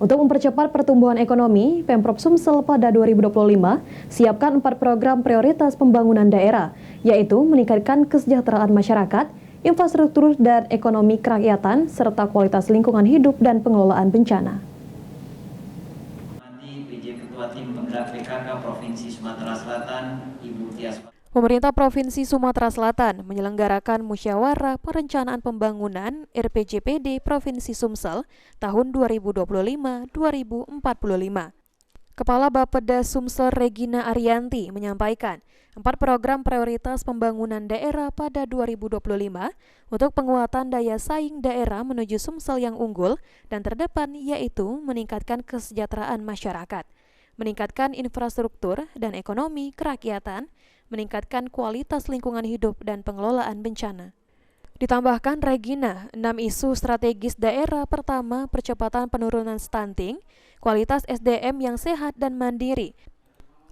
Untuk mempercepat pertumbuhan ekonomi, Pemprov Sumsel pada 2025 siapkan 4 program prioritas pembangunan daerah, yaitu meningkatkan kesejahteraan masyarakat, infrastruktur dan ekonomi kerakyatan, serta kualitas lingkungan hidup dan pengelolaan bencana. PJ Ketua Tim Penggerak PKK Provinsi Sumatera Selatan, Ibu Tias. Pemerintah Provinsi Sumatera Selatan menyelenggarakan Musyawarah Perencanaan Pembangunan RPJPD Provinsi Sumsel tahun 2025-2045. Kepala Bapeda Sumsel Regina Ariyanti menyampaikan 4 program prioritas pembangunan daerah pada 2025 untuk penguatan daya saing daerah menuju Sumsel yang unggul dan terdepan, yaitu meningkatkan kesejahteraan masyarakat, meningkatkan infrastruktur dan ekonomi kerakyatan, meningkatkan kualitas lingkungan hidup dan pengelolaan bencana. Ditambahkan Regina, 6 isu strategis daerah: pertama, percepatan penurunan stunting, kualitas SDM yang sehat dan mandiri.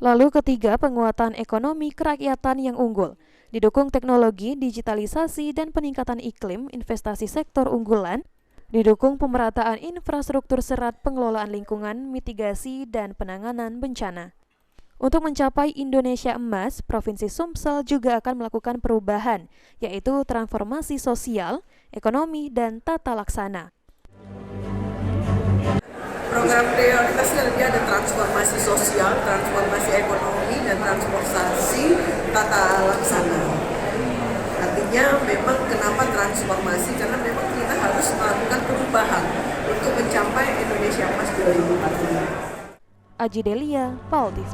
Lalu ketiga, penguatan ekonomi kerakyatan yang unggul, didukung teknologi, digitalisasi dan peningkatan iklim, investasi sektor unggulan, didukung pemerataan infrastruktur serat, pengelolaan lingkungan, mitigasi dan penanganan bencana. Untuk mencapai Indonesia Emas, Provinsi Sumsel juga akan melakukan perubahan, yaitu transformasi sosial, ekonomi, dan tata laksana. Program prioritasnya lebih ada transformasi sosial, transformasi ekonomi, dan transformasi tata laksana. Artinya memang kenapa transformasi? Karena memang kita harus melakukan perubahan untuk mencapai Indonesia Emas 2045. Aji Delia, PAL TV.